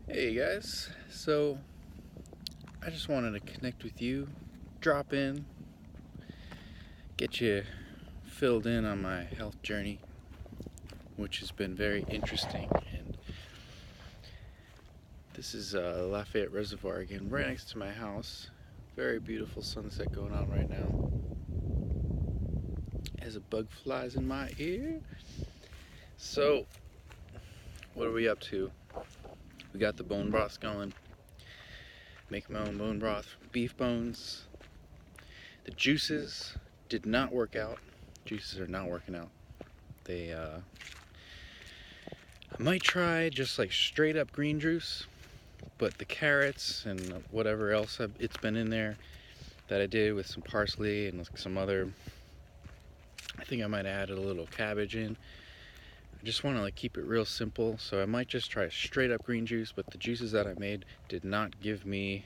Hey guys, so I just wanted to connect with you, drop in, get you filled in on my health journey, which has been very interesting. And this is Lafayette Reservoir again, right next to my house. Very beautiful sunset going on right now. As a bug flies in my ear. So, what are we up to? We got the bone broth going. Making my own bone broth, beef bones. The juices did not work out. Juices are not working out. I might try just like straight up green juice, but the carrots and whatever else it's been in there that I did with some parsley and some other, I think I might add a little cabbage in. I just want to like keep it real simple, so I might just try straight up green juice, but the juices that I made did not give me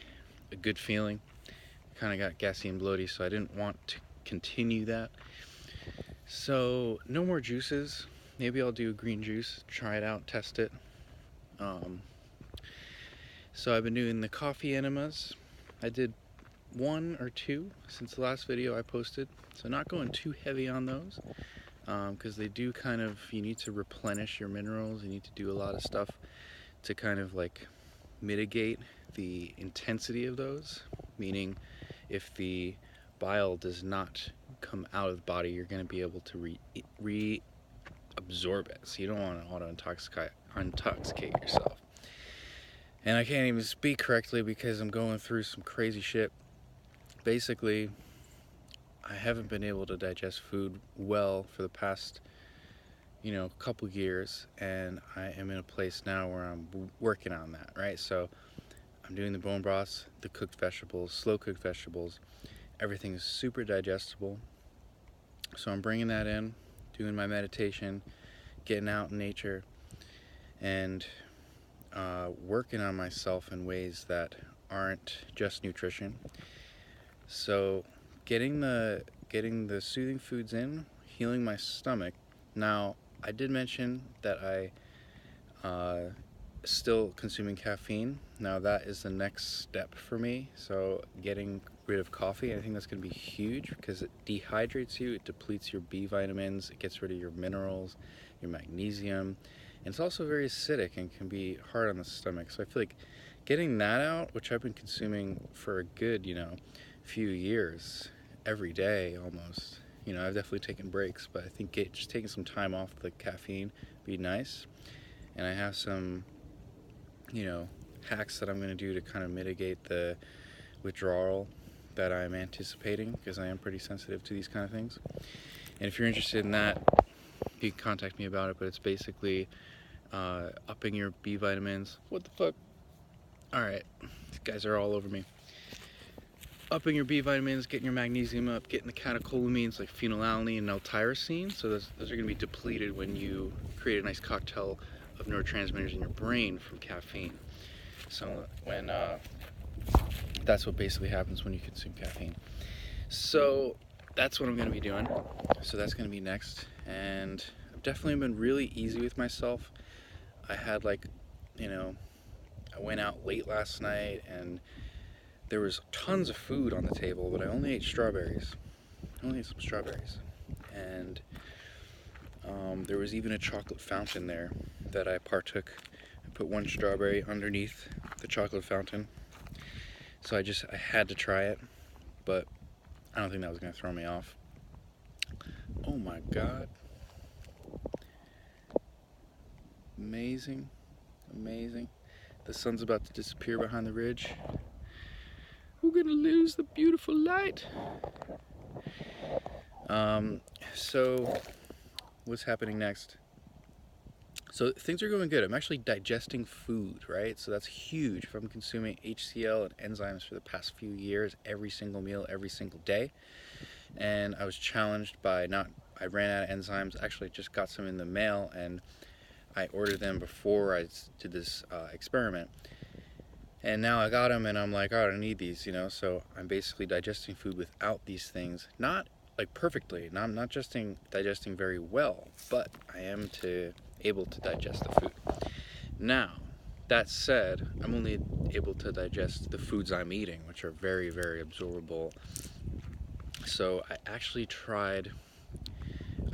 a good feeling. Kind of got gassy and bloaty, so I didn't want to continue that. So no more juices. Maybe I'll do a green juice, try it out, test it. So I've been doing the coffee enemas. I did 1 or 2 since the last video I posted, so not going too heavy on those, because they do kind of, you need to replenish your minerals, you need to do a lot of stuff to kind of like mitigate the intensity of those, meaning if the bile does not come out of the body, you're going to be able to reabsorb it, so you don't want to auto-intoxicate yourself. And I can't even speak correctly because I'm going through some crazy shit. Basically, I haven't been able to digest food well for the past, couple years, and I am in a place now where I'm working on that, right? So I'm doing the bone broths, the cooked vegetables, slow cooked vegetables. Everything is super digestible. So I'm bringing that in, doing my meditation, getting out in nature, and working on myself in ways that aren't just nutrition. So getting the soothing foods in, healing my stomach. Now, I did mention that I still consuming caffeine. Now that is the next step for me. So getting rid of coffee, I think that's going to be huge because it dehydrates you, it depletes your B vitamins, it gets rid of your minerals, your magnesium, and it's also very acidic and can be hard on the stomach. So I feel like getting that out, which I've been consuming for a good, few years, every day almost. I've definitely taken breaks, but I think just taking some time off the caffeine would be nice. And I have some, hacks that I'm going to do to kind of mitigate the withdrawal that I'm anticipating, because I am pretty sensitive to these kind of things. And if you're interested in that, you can contact me about it, but it's basically upping your B vitamins. What the fuck? Alright, these guys are all over me. Upping your B vitamins, getting your magnesium up, getting the catecholamines like phenylalanine and L-tyrosine. So those are going to be depleted when you create a nice cocktail of neurotransmitters in your brain from caffeine. So that's what basically happens when you consume caffeine. So that's what I'm going to be doing. So that's going to be next. And I've definitely been really easy with myself. I had I went out late last night and there was tons of food on the table, but I only ate strawberries. I only ate some strawberries. And there was even a chocolate fountain there that I partook. I put 1 strawberry underneath the chocolate fountain. So I had to try it, but I don't think that was going to throw me off. Oh my God. Amazing. Amazing. The sun's about to disappear behind the ridge. We're gonna lose the beautiful light. So what's happening next? So things are going good. I'm actually digesting food, right? So that's huge. If I'm consuming HCl and enzymes for the past few years, every single meal, every single day, and I was challenged by I ran out of enzymes. Actually, just got some in the mail, and I ordered them before I did this experiment. And now I got them, and I'm like, oh, I don't need these, So I'm basically digesting food without these things, not like perfectly. And I'm not digesting very well, but I am able to digest the food. Now, That said, I'm only able to digest the foods I'm eating, which are very, very absorbable. So I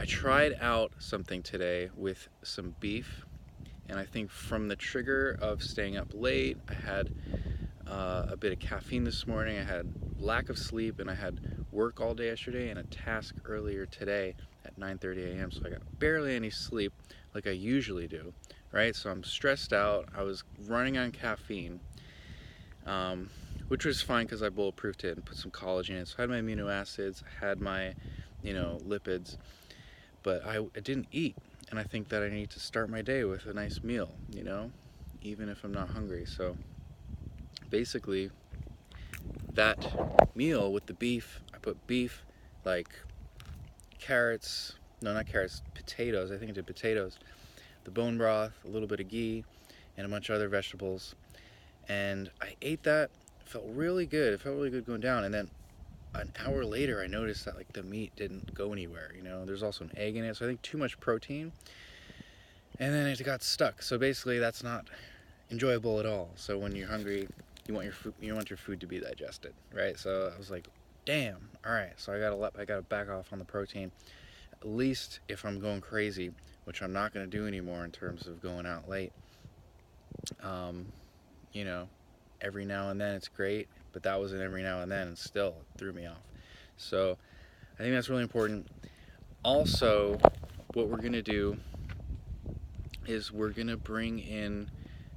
tried out something today with some beef, and I think from the trigger of staying up late, I had a bit of caffeine this morning, I had lack of sleep, and I had work all day yesterday and a task earlier today at 9:30 a.m. So I got barely any sleep like I usually do, right? So I'm stressed out. I was running on caffeine, which was fine because I bulletproofed it and put some collagen in it. So I had my amino acids, I had my, lipids, but I didn't eat. And I think that I need to start my day with a nice meal, even if I'm not hungry. So basically, that meal with the beef, I put beef, like carrots, no, not carrots, potatoes. I think I did potatoes, the bone broth, a little bit of ghee, and a bunch of other vegetables. And I ate that. It felt really good. It felt really good going down. And then an hour later, I noticed that like the meat didn't go anywhere. There's also an egg in it, so I think too much protein. And then it got stuck. So basically, that's not enjoyable at all. So when you're hungry, you want your food to be digested, right? So I was like, damn, all right. So I gotta back off on the protein, at least if I'm going crazy, which I'm not gonna do anymore in terms of going out late. You know, every now and then it's great, but that was an every now and then, and still it threw me off. So I think that's really important. Also, what we're gonna do is we're gonna bring in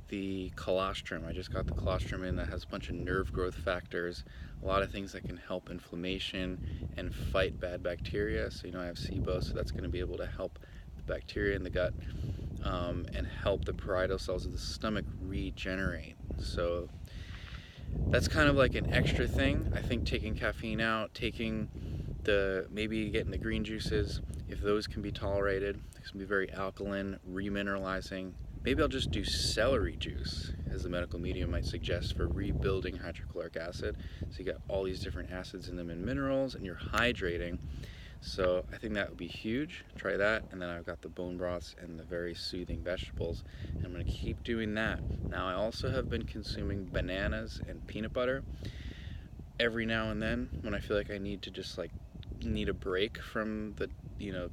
the colostrum. I just got the colostrum in that has a bunch of nerve growth factors, a lot of things that can help inflammation and fight bad bacteria. So I have SIBO, so that's going to be able to help the bacteria in the gut and help the parietal cells of the stomach regenerate. So that's kind of like an extra thing. I think taking caffeine out, maybe getting the green juices, if those can be tolerated, it's going to be very alkaline, remineralizing. Maybe I'll just do celery juice, as the medical media might suggest, for rebuilding hydrochloric acid. So you got all these different acids in them and minerals, and you're hydrating. So I think that would be huge. Try that. And then I've got the bone broths and the very soothing vegetables. And I'm going to keep doing that. Now I also have been consuming bananas and peanut butter every now and then when I feel like I need to just need a break from the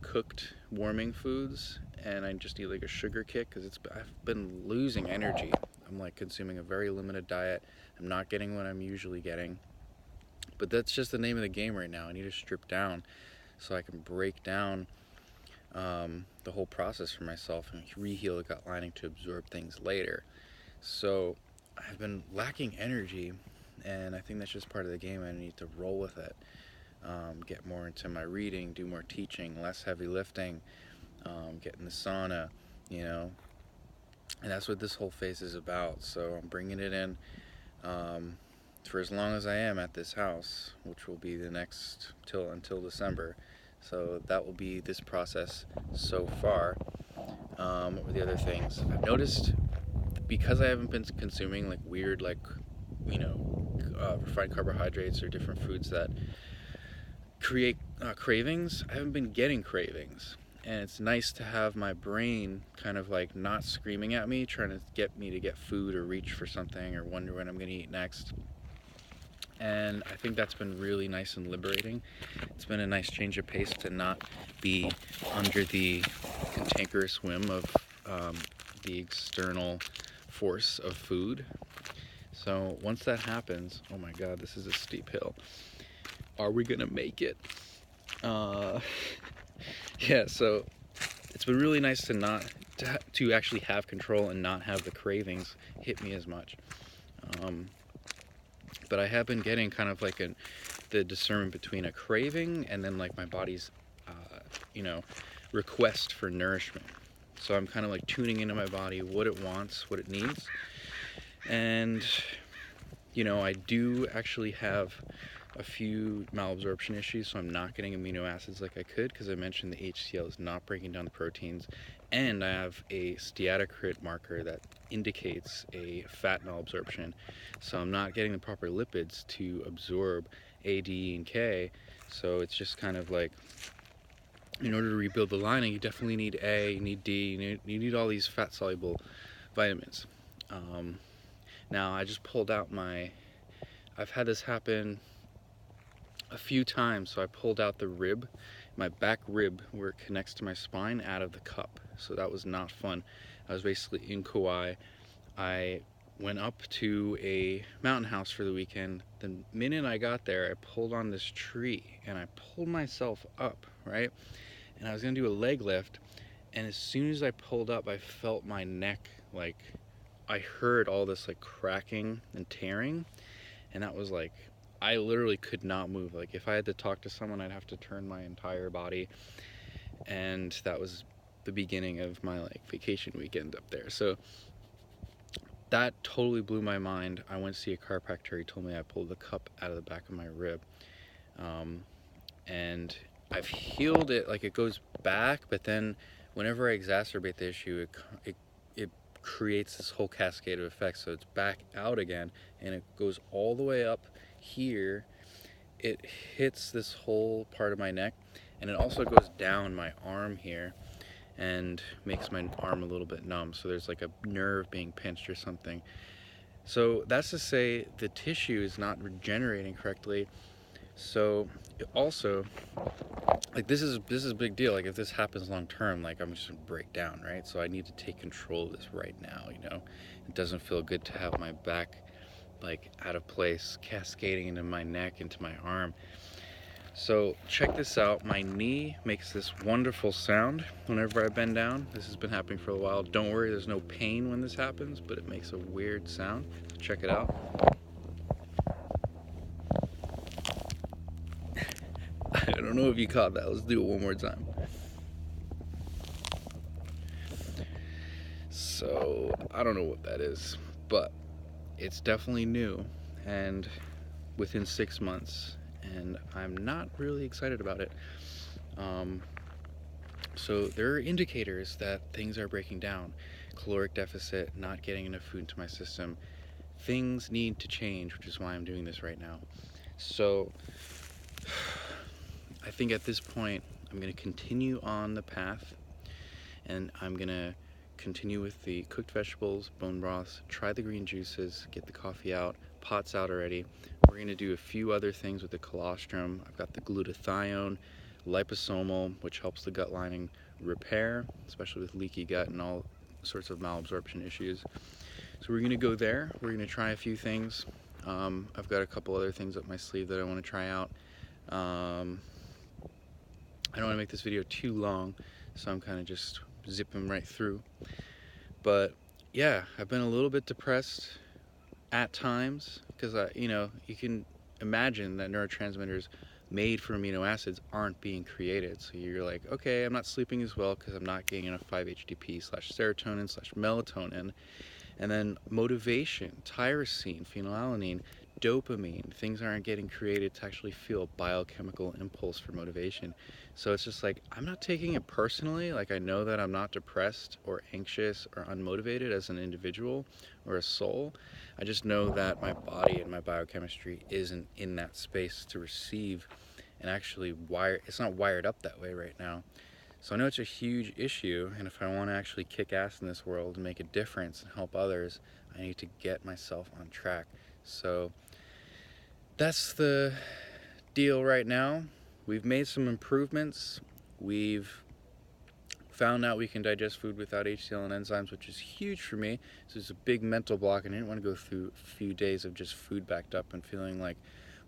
cooked warming foods, and I just need like a sugar kick because I've been losing energy. I'm like consuming a very limited diet. I'm not getting what I'm usually getting, but that's just the name of the game right now. I need to strip down so I can break down the whole process for myself and reheal the gut lining to absorb things later. So I've been lacking energy, and I think that's just part of the game. I need to roll with it. Get more into my reading, do more teaching, less heavy lifting, get in the sauna, and that's what this whole phase is about. So I'm bringing it in for as long as I am at this house, which will be until December. So that will be this process so far. What were the other things? I've noticed, because I haven't been consuming like weird, refined carbohydrates or different foods that create cravings, I haven't been getting cravings. And it's nice to have my brain kind of like not screaming at me, trying to get me to get food or reach for something or wonder when I'm going to eat next. And I think that's been really nice and liberating. It's been a nice change of pace to not be under the cantankerous whim of the external force of food. So once that happens, oh my God, this is a steep hill. Are we gonna make it? Yeah, so it's been really nice to actually have control and not have the cravings hit me as much. But I have been getting kind of like the discernment between a craving and then like my body's request for nourishment. So I'm kind of like tuning into my body, what it wants, what it needs. And I do actually have a few malabsorption issues, so I'm not getting amino acids like I could, because I mentioned the HCl is not breaking down the proteins, and I have a steatocrit marker that indicates a fat malabsorption, so I'm not getting the proper lipids to absorb A, D, and K. So it's just kind of like, in order to rebuild the lining, you definitely need A, you need D, you need all these fat soluble vitamins. Now I just pulled out I've had this happen a few times. So I pulled out the rib, my back rib where it connects to my spine, out of the cup. So that was not fun. I was basically in Kauai. I went up to a mountain house for the weekend. The minute I got there, I pulled on this tree and I pulled myself up, right? And I was gonna do a leg lift, and as soon as I pulled up, I felt my neck, like, I heard all this like cracking and tearing, and that was like, I literally could not move. Like, if I had to talk to someone, I'd have to turn my entire body, and that was the beginning of my like vacation weekend up there. So that totally blew my mind. I went to see a chiropractor. He told me I pulled the cup out of the back of my rib, and I've healed it. Like, it goes back, but then whenever I exacerbate the issue, it creates this whole cascade of effects. So it's back out again, and it goes all the way up here. It hits this whole part of my neck, and it also goes down my arm here and makes my arm a little bit numb. So there's like a nerve being pinched or something. So that's to say the tissue is not regenerating correctly. So also, like, this is a big deal. Like, if this happens long term, like, I'm just gonna break down, right? So I need to take control of this right now. It doesn't feel good to have my back like out of place, cascading into my neck, into my arm. So check this out. My knee makes this wonderful sound whenever I bend down. This has been happening for a while. Don't worry, there's no pain when this happens, but it makes a weird sound. Check it out. I don't know if you caught that. Let's do it one more time. So I don't know what that is, but it's definitely new and within 6 months, and I'm not really excited about it. So there are indicators that things are breaking down. Caloric deficit, not getting enough food into my system. Things need to change, which is why I'm doing this right now. So I think at this point, I'm going to continue on the path, and I'm going to continue with the cooked vegetables, bone broths, try the green juices, get the coffee out, pot's out already. We're going to do a few other things with the colostrum. I've got the glutathione, liposomal, which helps the gut lining repair, especially with leaky gut and all sorts of malabsorption issues. So we're going to go there. We're going to try a few things. I've got a couple other things up my sleeve that I want to try out. I don't want to make this video too long, so I'm kind of just zipping right through. But yeah, I've been a little bit depressed at times because you can imagine that neurotransmitters made for amino acids aren't being created. So you're like, okay, I'm not sleeping as well because I'm not getting enough 5-HTP/serotonin/melatonin. And then motivation, tyrosine, phenylalanine, dopamine, things aren't getting created to actually feel a biochemical impulse for motivation. So it's just like, I'm not taking it personally. Like, I know that I'm not depressed or anxious or unmotivated as an individual or a soul. I just know that my body and my biochemistry isn't in that space to receive and actually it's not wired up that way right now. So I know it's a huge issue, and if I want to actually kick ass in this world and make a difference and help others, I need to get myself on track. So that's the deal right now. We've made some improvements. We've found out we can digest food without HCl and enzymes, which is huge for me. So it's a big mental block, and I didn't want to go through a few days of just food backed up and feeling like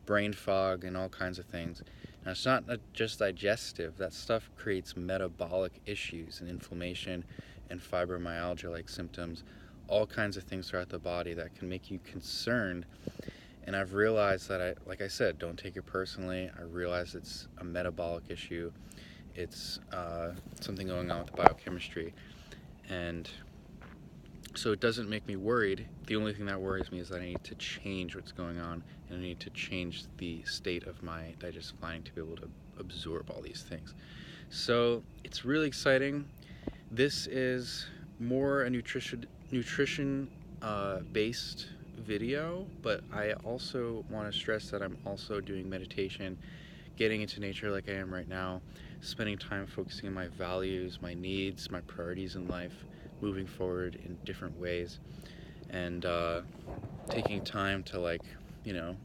brain fog and all kinds of things. Now, it's not just digestive. That stuff creates metabolic issues and inflammation and fibromyalgia-like symptoms, all kinds of things throughout the body that can make you concerned. And I've realized that like I said, don't take it personally. I realize it's a metabolic issue. It's something going on with the biochemistry. And so it doesn't make me worried. The only thing that worries me is that I need to change what's going on, and I need to change the state of my digestive lining to be able to absorb all these things. So it's really exciting. This is more a nutrition based video, but I also want to stress that I'm also doing meditation, getting into nature like I am right now, spending time focusing on my values, my needs, my priorities in life, moving forward in different ways. and taking time to, like,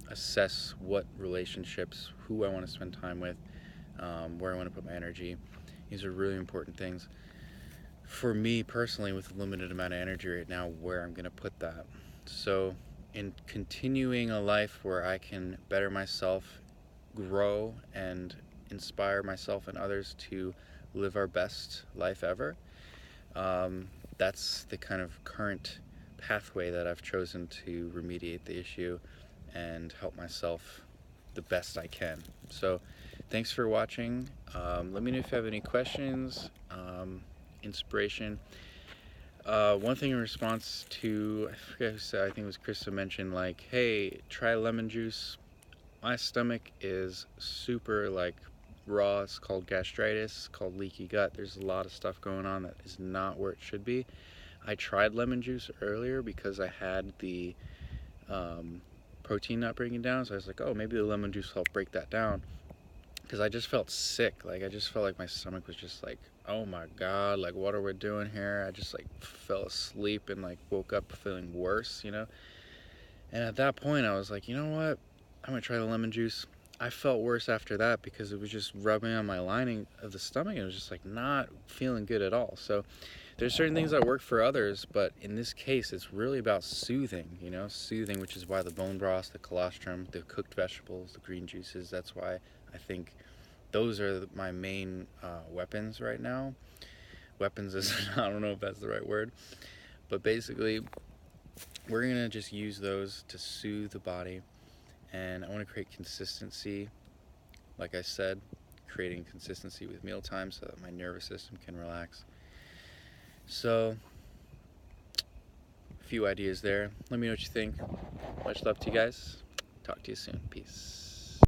assess what relationships, who I want to spend time with, where I want to put my energy. These are really important things for me personally, with a limited amount of energy right now, where I'm going to put that. So in continuing a life where I can better myself, grow, and inspire myself and others to live our best life ever, that's the kind of current pathway that I've chosen to remediate the issue and help myself the best I can. So thanks for watching. Let me know if you have any questions, inspiration. One thing in response to, I forget who said, I think it was Chris who mentioned, like, hey, try lemon juice. My stomach is super, like, raw. It's called gastritis, called leaky gut. There's a lot of stuff going on that is not where it should be. I tried lemon juice earlier because I had the protein not breaking down, so I was like, oh, maybe the lemon juice will help break that down, because I just felt sick. Like, I just felt like my stomach was just like, oh my god, like, what are we doing here? I just, like, fell asleep and, like, woke up feeling worse, and at that point I was like, you know what, I'm gonna try the lemon juice. I felt worse after that because it was just rubbing on my lining of the stomach, and it was just, like, not feeling good at all. So there's certain things that work for others, but in this case it's really about soothing, soothing, which is why the bone broth, the colostrum, the cooked vegetables, the green juices, that's why I think those are my main weapons right now. Weapons is, I don't know if that's the right word, but basically we're gonna just use those to soothe the body. And I want to create consistency, like I said, creating consistency with meal time so that my nervous system can relax. So a few ideas there. Let me know what you think. Much love to you guys. Talk to you soon. Peace.